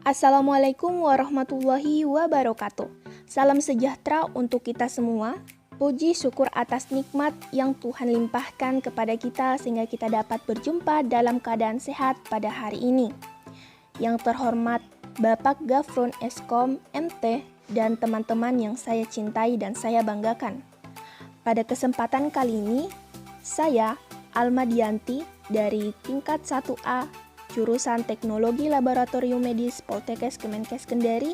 Assalamualaikum warahmatullahi wabarakatuh. Salam sejahtera untuk kita semua. Puji syukur atas nikmat yang Tuhan limpahkan kepada kita sehingga kita dapat berjumpa dalam keadaan sehat pada hari ini. Yang terhormat Bapak Gafron Eskom MT dan teman-teman yang saya cintai dan saya banggakan. Pada kesempatan kali ini, saya Alma Dianti dari tingkat 1A jurusan Teknologi Laboratorium Medis Poltekkes Kemenkes Kendari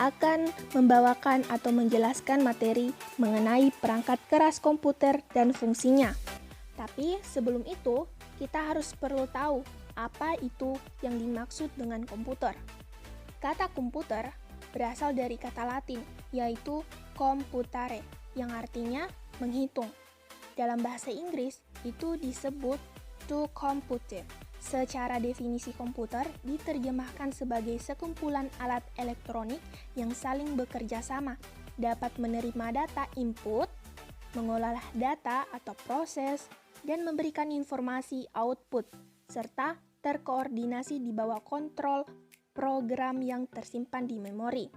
akan membawakan atau menjelaskan materi mengenai perangkat keras komputer dan fungsinya. Tapi sebelum itu, kita harus perlu tahu apa itu yang dimaksud dengan komputer. Kata komputer berasal dari kata Latin, yaitu computare, yang artinya menghitung. Dalam bahasa Inggris, itu disebut to compute. Secara definisi komputer diterjemahkan sebagai sekumpulan alat elektronik yang saling bekerja sama, dapat menerima data input, mengolah data atau proses, dan memberikan informasi output, serta terkoordinasi di bawah kontrol program yang tersimpan di memori.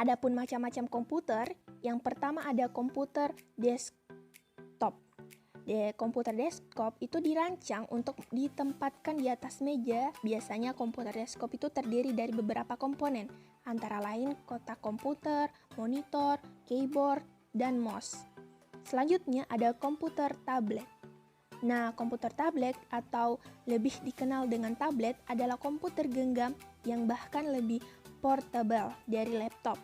Adapun macam-macam komputer, yang pertama ada komputer desktop. Komputer desktop itu dirancang untuk ditempatkan di atas meja. Biasanya komputer desktop itu terdiri dari beberapa komponen, antara lain kotak komputer, monitor, keyboard, dan mouse. Selanjutnya ada komputer tablet. Nah, komputer tablet atau lebih dikenal dengan tablet adalah komputer genggam yang bahkan lebih portable dari laptop.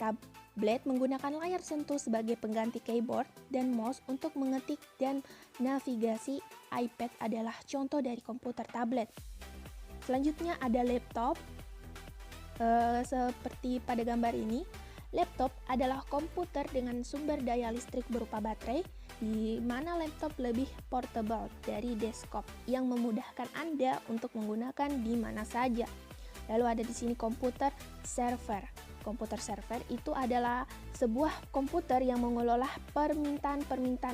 Tablet menggunakan layar sentuh sebagai pengganti keyboard dan mouse untuk mengetik dan navigasi. iPad adalah contoh dari komputer tablet. Selanjutnya ada laptop. Seperti pada gambar ini, laptop adalah komputer dengan sumber daya listrik berupa baterai, di mana laptop lebih portable dari desktop yang memudahkan Anda untuk menggunakan di mana saja. Lalu ada di sini komputer server. Komputer server itu adalah sebuah komputer yang mengelola permintaan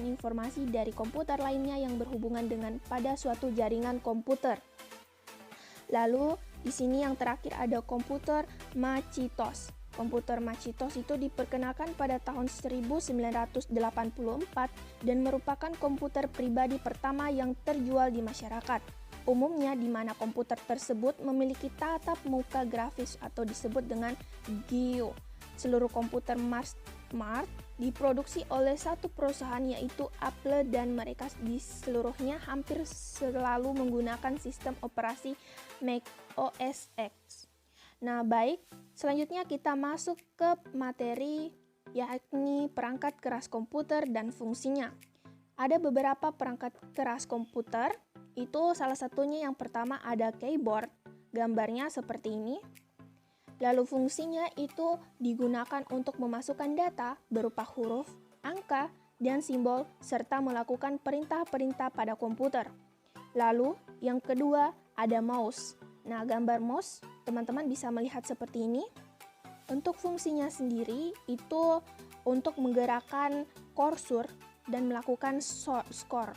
informasi dari komputer lainnya yang berhubungan dengan pada suatu jaringan komputer. Lalu di sini yang terakhir ada komputer Macintosh. Komputer Macintosh itu diperkenalkan pada tahun 1984 dan merupakan komputer pribadi pertama yang terjual di masyarakat. Umumnya di mana komputer tersebut memiliki tatap muka grafis atau disebut dengan GUI. Seluruh komputer smart diproduksi oleh satu perusahaan yaitu Apple dan mereka di seluruhnya hampir selalu menggunakan sistem operasi Mac OS X. Nah, baik, selanjutnya kita masuk ke materi yakni perangkat keras komputer dan fungsinya. Ada beberapa perangkat keras komputer. Itu salah satunya yang pertama ada keyboard, gambarnya seperti ini. Lalu fungsinya itu digunakan untuk memasukkan data berupa huruf, angka, dan simbol, serta melakukan perintah-perintah pada komputer. Lalu yang kedua ada mouse. Nah, gambar mouse teman-teman bisa melihat seperti ini. Untuk fungsinya sendiri itu untuk menggerakkan kursor dan melakukan skor.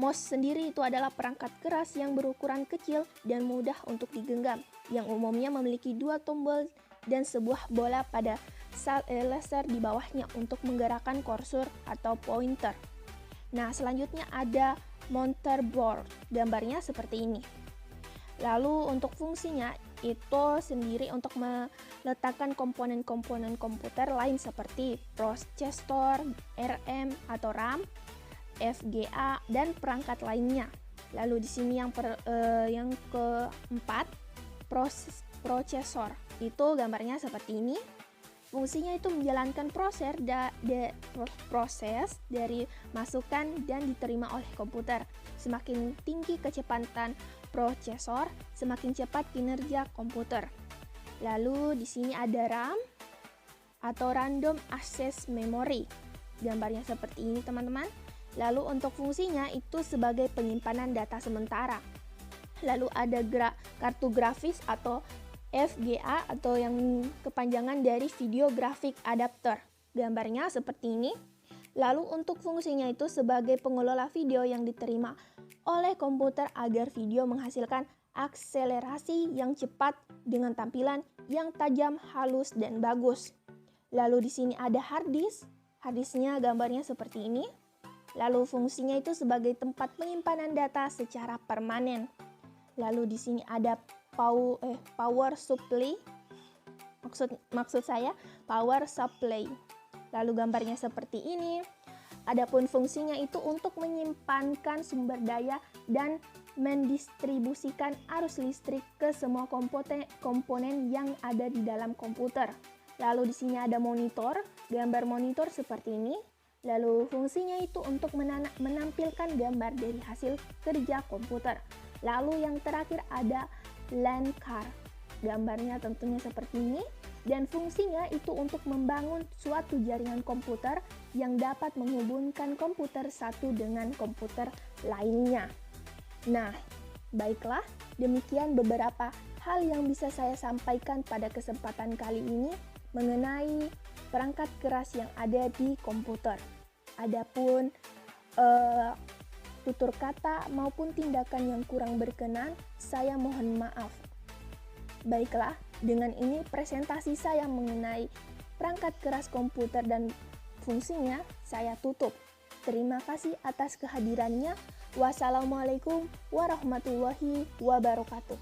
Mouse sendiri itu adalah perangkat keras yang berukuran kecil dan mudah untuk digenggam, yang umumnya memiliki dua tombol dan sebuah bola pada laser di bawahnya untuk menggerakkan kursor atau pointer. Nah, selanjutnya ada motherboard, gambarnya seperti ini. Lalu untuk fungsinya itu sendiri untuk meletakkan komponen-komponen komputer lain seperti prosesor, RAM atau RAM, FGA, dan perangkat lainnya. Lalu di sini yang keempat, prosesor. Itu gambarnya seperti ini. Fungsinya itu menjalankan proses dari masukan dan diterima oleh komputer. Semakin tinggi kecepatan prosesor, semakin cepat kinerja komputer. Lalu di sini ada RAM atau Random Access Memory. Gambarnya seperti ini, teman-teman. Lalu untuk fungsinya itu sebagai penyimpanan data sementara. Lalu ada kartu grafis atau FGA atau yang kepanjangan dari Video Graphic Adapter. Gambarnya seperti ini. Lalu untuk fungsinya itu sebagai pengelola video yang diterima oleh komputer agar video menghasilkan akselerasi yang cepat dengan tampilan yang tajam, halus, dan bagus. Lalu di sini ada hard disk. Hard disknya gambarnya seperti ini. Lalu fungsinya itu sebagai tempat penyimpanan data secara permanen. Lalu di sini ada power supply. Maksud saya power supply. Lalu gambarnya seperti ini. Adapun fungsinya itu untuk menyimpankan sumber daya dan mendistribusikan arus listrik ke semua komponen yang ada di dalam komputer. Lalu di sini ada monitor, gambar monitor seperti ini. Lalu fungsinya itu untuk menampilkan gambar dari hasil kerja komputer. Lalu yang terakhir ada LAN card. Gambarnya tentunya seperti ini. Dan fungsinya itu untuk membangun suatu jaringan komputer yang dapat menghubungkan komputer satu dengan komputer lainnya. Nah, baiklah, demikian beberapa hal yang bisa saya sampaikan pada kesempatan kali ini mengenai perangkat keras yang ada di komputer. Adapun tutur kata maupun tindakan yang kurang berkenan, saya mohon maaf. Baiklah, dengan ini presentasi saya mengenai perangkat keras komputer dan fungsinya saya tutup. Terima kasih atas kehadirannya. Wassalamualaikum warahmatullahi wabarakatuh.